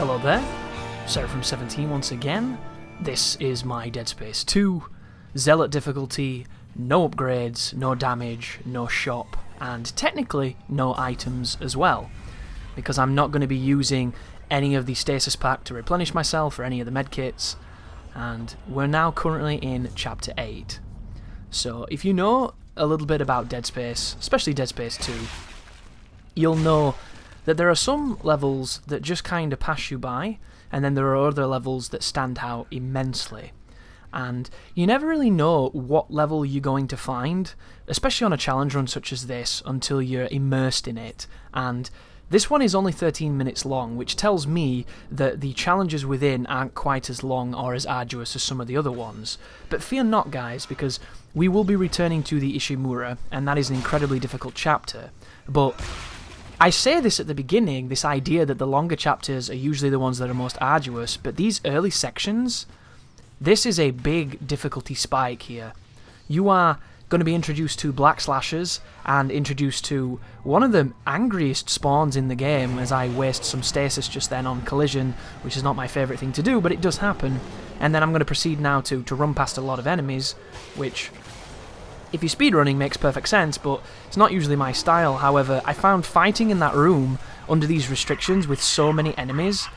Hello there, Seraphim17 once again. This is my Dead Space 2, Zealot difficulty, no upgrades, no damage, no shop, and technically no items as well, because I'm not going to be using any of the stasis pack to replenish myself or any of the medkits, and we're now currently in Chapter 8. So if you know a little bit about Dead Space, especially Dead Space 2, you'll know that there are some levels that just kind of pass you by, and then there are other levels that stand out immensely. And you never really know what level you're going to find, especially on a challenge run such as this, until you're immersed in it. And this one is only 13 minutes long, which tells me that the challenges within aren't quite as long or as arduous as some of the other ones. But fear not, guys, because we will be returning to the Ishimura, and that is an incredibly difficult chapter. But I say this at the beginning, this idea that the longer chapters are usually the ones that are most arduous, but these early sections, this is a big difficulty spike here. You are going to be introduced to black slashers and introduced to one of the angriest spawns in the game, as I waste some stasis just then on collision, which is not my favourite thing to do, but it does happen. And then I'm going to proceed now to run past a lot of enemies, which, if you're speedrunning, makes perfect sense, but it's not usually my style. However, I found fighting in that room under these restrictions with so many enemies,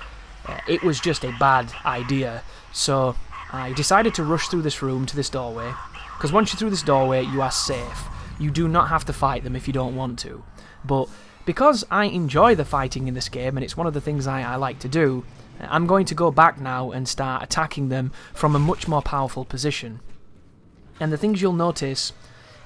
it was just a bad idea. So I decided to rush through this room to this doorway, because once you're through this doorway, you are safe. You do not have to fight them if you don't want to. But because I enjoy the fighting in this game, and it's one of the things I like to do, I'm going to go back now and start attacking them from a much more powerful position. And the things you'll notice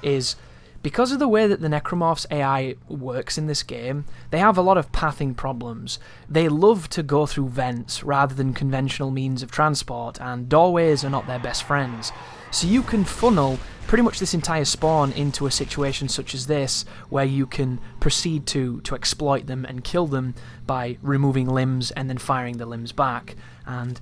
is, because of the way that the Necromorph's AI works in this game, they have a lot of pathing problems. They love to go through vents rather than conventional means of transport, and doorways are not their best friends. So you can funnel pretty much this entire spawn into a situation such as this, where you can proceed to exploit them and kill them by removing limbs and then firing the limbs back. And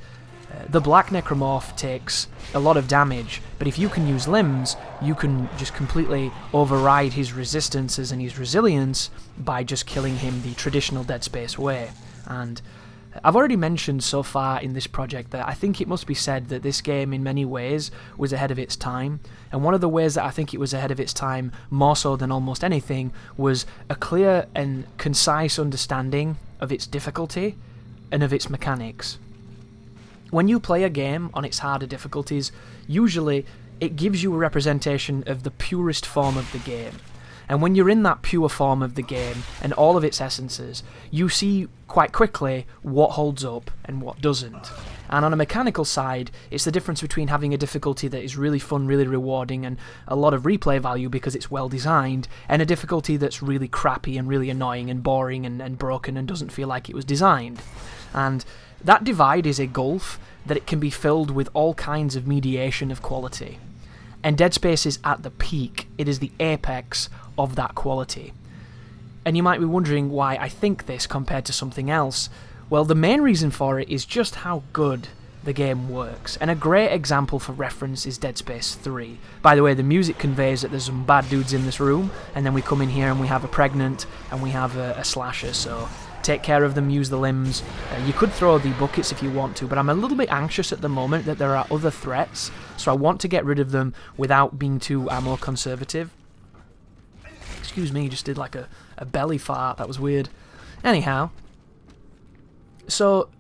the Black Necromorph takes a lot of damage, but if you can use limbs, you can just completely override his resistances and his resilience by just killing him the traditional Dead Space way. And I've already mentioned so far in this project that I think it must be said that this game in many ways was ahead of its time, and one of the ways that I think it was ahead of its time, more so than almost anything, was a clear and concise understanding of its difficulty and of its mechanics. When you play a game on its harder difficulties, usually it gives you a representation of the purest form of the game. And when you're in that pure form of the game and all of its essences, you see quite quickly what holds up and what doesn't. And on a mechanical side, it's the difference between having a difficulty that is really fun, really rewarding, and a lot of replay value because it's well designed, and a difficulty that's really crappy and really annoying and boring and broken and doesn't feel like it was designed. And that divide is a gulf that it can be filled with all kinds of mediation of quality. And Dead Space is at the peak. It is the apex of that quality. And you might be wondering why I think this compared to something else. Well, the main reason for it is just how good the game works. And a great example for reference is Dead Space 3. By the way, the music conveys that there's some bad dudes in this room, and then we come in here and we have a pregnant, and we have a slasher, so take care of them, use the limbs. You could throw the buckets if you want to, but I'm a little bit anxious at the moment that there are other threats, so I want to get rid of them without being too ammo conservative. Excuse me, just did like a belly fart, that was weird. Anyhow, so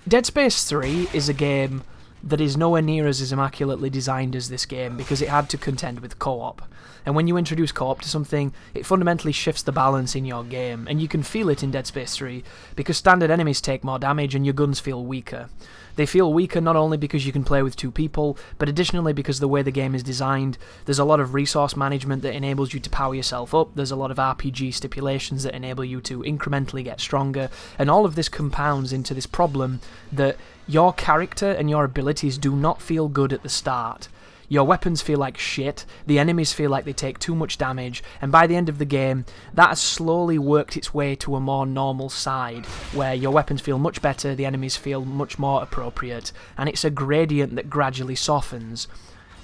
Dead Space 3 is a game that is nowhere near as immaculately designed as this game because it had to contend with co-op. And when you introduce co-op to something, it fundamentally shifts the balance in your game, and you can feel it in Dead Space 3 because standard enemies take more damage and your guns feel weaker. They feel weaker not only because you can play with two people, but additionally because the way the game is designed, there's a lot of resource management that enables you to power yourself up, there's a lot of RPG stipulations that enable you to incrementally get stronger, and all of this compounds into this problem that your character and your abilities do not feel good at the start. Your weapons feel like shit, the enemies feel like they take too much damage, and by the end of the game, that has slowly worked its way to a more normal side, where your weapons feel much better, the enemies feel much more appropriate, and it's a gradient that gradually softens.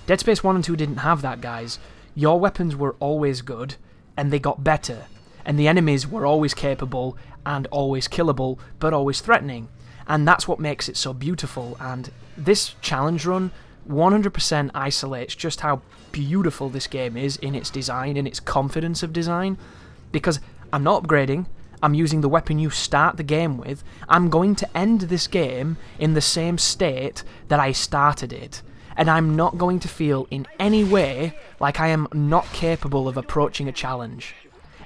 Dead Space 1 and 2 didn't have that, guys. Your weapons were always good, and they got better, and the enemies were always capable, and always killable, but always threatening. And that's what makes it so beautiful. And this challenge run 100% isolates just how beautiful this game is in its design, in its confidence of design, because I'm not upgrading, I'm using the weapon you start the game with, I'm going to end this game in the same state that I started it, and I'm not going to feel in any way like I am not capable of approaching a challenge.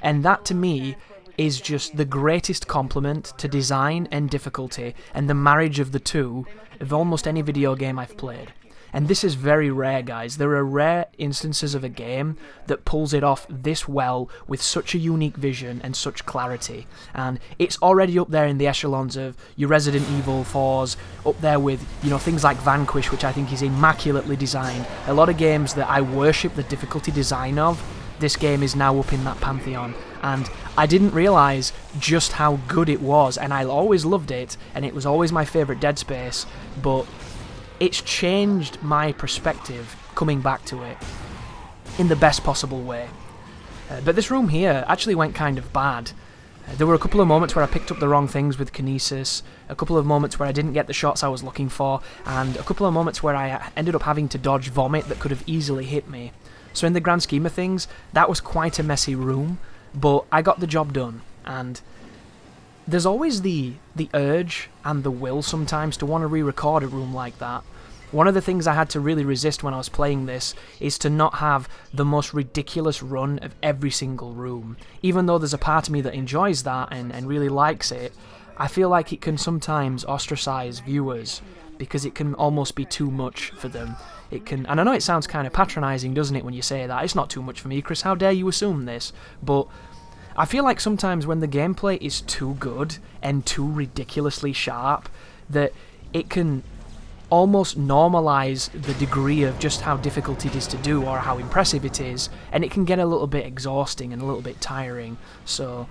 And that to me is just the greatest compliment to design and difficulty, and the marriage of the two of almost any video game I've played. And this is very rare, guys. There are rare instances of a game that pulls it off this well with such a unique vision and such clarity. And it's already up there in the echelons of your Resident Evil 4s, up there with, things like Vanquish, which I think is immaculately designed. A lot of games that I worship the difficulty design of, this game is now up in that pantheon. And I didn't realise just how good it was, and I always loved it, and it was always my favourite Dead Space, but it's changed my perspective coming back to it in the best possible way. But this room here actually went kind of bad. There were a couple of moments where I picked up the wrong things with Kinesis, a couple of moments where I didn't get the shots I was looking for, and a couple of moments where I ended up having to dodge vomit that could have easily hit me. So in the grand scheme of things, that was quite a messy room, but I got the job done. And there's always the urge and the will sometimes to want to re-record a room like that. One of the things I had to really resist when I was playing this is to not have the most ridiculous run of every single room. Even though there's a part of me that enjoys that and really likes it, I feel like it can sometimes ostracize viewers because it can almost be too much for them. It can, and I know it sounds kind of patronising, doesn't it, when you say that? It's not too much for me, Chris, how dare you assume this? But I feel like sometimes when the gameplay is too good and too ridiculously sharp, that it can almost normalise the degree of just how difficult it is to do or how impressive it is, and it can get a little bit exhausting and a little bit tiring. So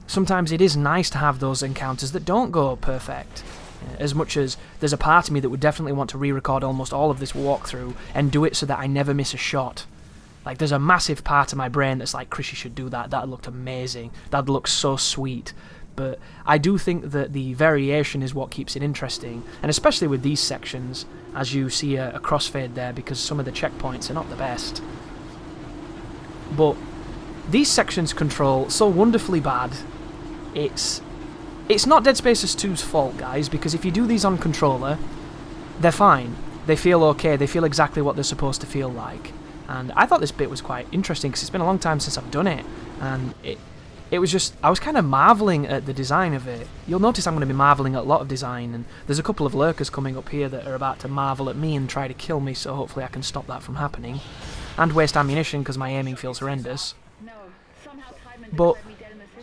sometimes it is nice to have those encounters that don't go perfect. As much as there's a part of me that would definitely want to re-record almost all of this walkthrough and do it so that I never miss a shot. Like, there's a massive part of my brain that's like, Chris, you should do that. That looked amazing. That looks so sweet. But I do think that the variation is what keeps it interesting, and especially with these sections, as you see a crossfade there, because some of the checkpoints are not the best. But these sections control so wonderfully bad. It's not Dead Space 2's fault, guys, because if you do these on controller, they're fine. They feel okay. They feel exactly what they're supposed to feel like. And I thought this bit was quite interesting because it's been a long time since I've done it, and it was just, I was kind of marvelling at the design of it. You'll notice I'm going to be marvelling at a lot of design, and there's a couple of lurkers coming up here that are about to marvel at me and try to kill me, so hopefully I can stop that from happening. And waste ammunition because my aiming feels horrendous. But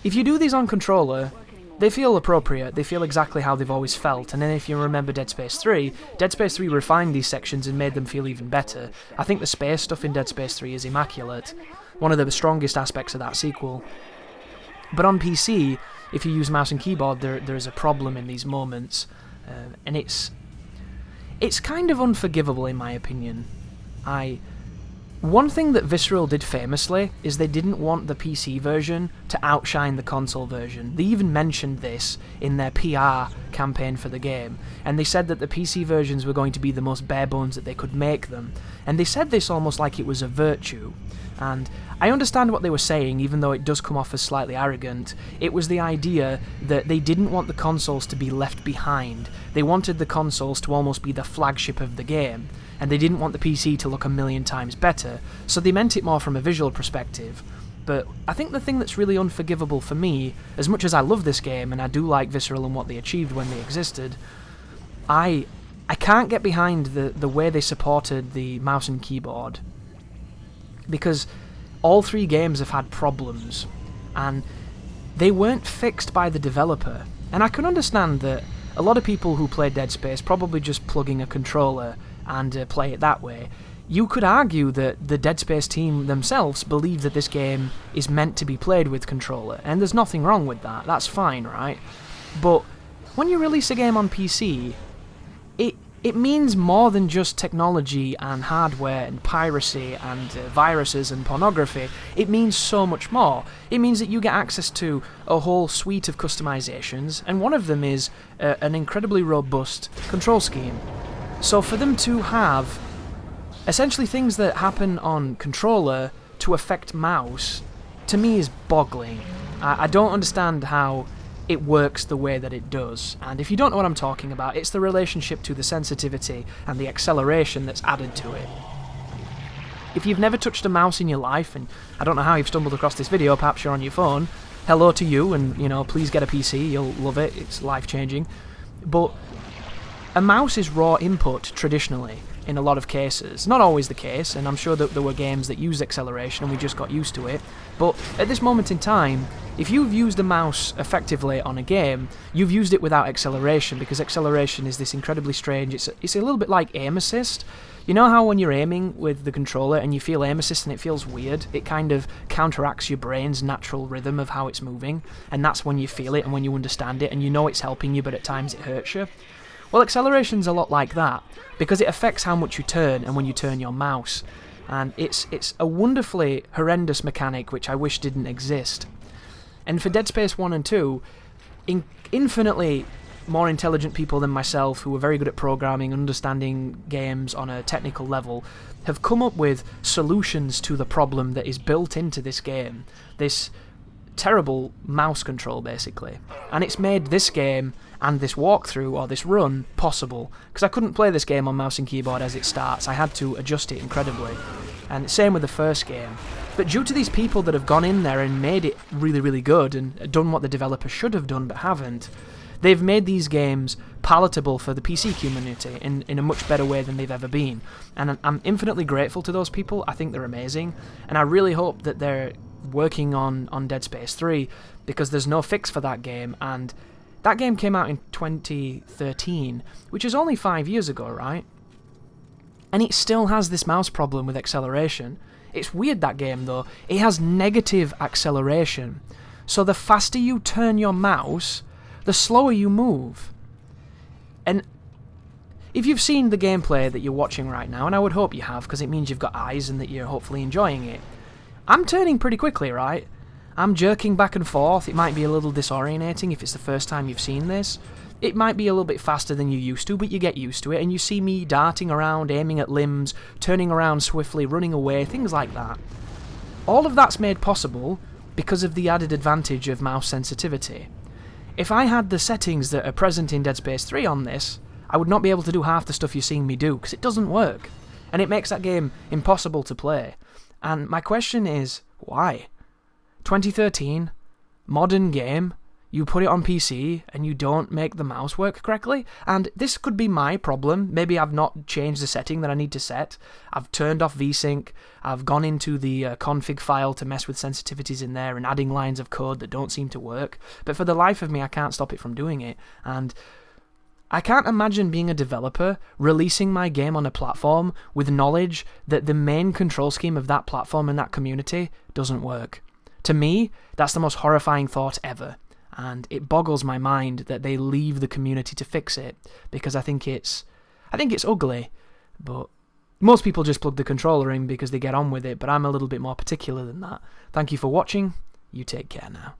if you do these on controller, they feel appropriate, they feel exactly how they've always felt, and then if you remember Dead Space 3, Dead Space 3 refined these sections and made them feel even better. I think the space stuff in Dead Space 3 is immaculate, one of the strongest aspects of that sequel. But on PC, if you use mouse and keyboard, there is a problem in these moments, and it's kind of unforgivable in my opinion. One thing that Visceral did famously is they didn't want the PC version to outshine the console version. They even mentioned this in their PR campaign for the game, and they said that the PC versions were going to be the most bare bones that they could make them, and they said this almost like it was a virtue. And I understand what they were saying, even though it does come off as slightly arrogant. It was the idea that they didn't want the consoles to be left behind. They wanted the consoles to almost be the flagship of the game, and they didn't want the PC to look a million times better, so they meant it more from a visual perspective. But I think the thing that's really unforgivable for me, as much as I love this game and I do like Visceral and what they achieved when they existed, I can't get behind the way they supported the mouse and keyboard. Because all three games have had problems, and they weren't fixed by the developer. And I can understand that a lot of people who play Dead Space probably just plugging a controller and play it that way. You could argue that the Dead Space team themselves believe that this game is meant to be played with controller, and there's nothing wrong with that, that's fine, right? But when you release a game on PC, it means more than just technology and hardware and piracy and viruses and pornography. It means so much more. It means that you get access to a whole suite of customizations, and one of them is an incredibly robust control scheme. So for them to have essentially things that happen on controller to affect mouse, to me is boggling. I don't understand how it works the way that it does. And if you don't know what I'm talking about, it's the relationship to the sensitivity and the acceleration that's added to it. If you've never touched a mouse in your life, and I don't know how you've stumbled across this video, perhaps you're on your phone, hello to you, and please get a PC, you'll love it, it's life-changing. But a mouse is raw input traditionally in a lot of cases. Not always the case, and I'm sure that there were games that used acceleration and we just got used to it, but at this moment in time, if you've used a mouse effectively on a game, you've used it without acceleration, because acceleration is this incredibly strange, it's a little bit like aim assist. You know how when you're aiming with the controller and you feel aim assist and it feels weird? It kind of counteracts your brain's natural rhythm of how it's moving, and that's when you feel it and when you understand it and you know it's helping you, but at times it hurts you. Well, acceleration's a lot like that, because it affects how much you turn and when you turn your mouse. And it's a wonderfully horrendous mechanic which I wish didn't exist. And for Dead Space 1 and 2, infinitely more intelligent people than myself, who are very good at programming, understanding games on a technical level, have come up with solutions to the problem that is built into this game. This terrible mouse control, basically. And it's made this game and this walkthrough, or this run, possible. Because I couldn't play this game on mouse and keyboard as it starts. I had to adjust it incredibly. And same with the first game. But due to these people that have gone in there and made it really, really good, and done what the developer should have done but haven't, they've made these games palatable for the PC community in a much better way than they've ever been. And I'm infinitely grateful to those people. I think they're amazing. And I really hope that they're working on Dead Space 3, because there's no fix for that game, and that game came out in 2013, which is only 5 years ago, right? And it still has this mouse problem with acceleration. It's weird, that game, though. It has negative acceleration. So the faster you turn your mouse, the slower you move. And if you've seen the gameplay that you're watching right now, and I would hope you have, because it means you've got eyes and that you're hopefully enjoying it, I'm turning pretty quickly, right? I'm jerking back and forth. It might be a little disorientating if it's the first time you've seen this. It might be a little bit faster than you used to, but you get used to it, and you see me darting around, aiming at limbs, turning around swiftly, running away, things like that. All of that's made possible because of the added advantage of mouse sensitivity. If I had the settings that are present in Dead Space 3 on this, I would not be able to do half the stuff you're seeing me do, because it doesn't work. And it makes that game impossible to play. And my question is, why? 2013, modern game, you put it on PC and you don't make the mouse work correctly? And this could be my problem. Maybe I've not changed the setting that I need to set. I've turned off VSync. I've gone into the config file to mess with sensitivities in there and adding lines of code that don't seem to work. But for the life of me, I can't stop it from doing it. And I can't imagine being a developer, releasing my game on a platform with knowledge that the main control scheme of that platform and that community doesn't work. To me, that's the most horrifying thought ever, and it boggles my mind that they leave the community to fix it, because I think it's ugly, but most people just plug the controller in because they get on with it, but I'm a little bit more particular than that. Thank you for watching. You take care now.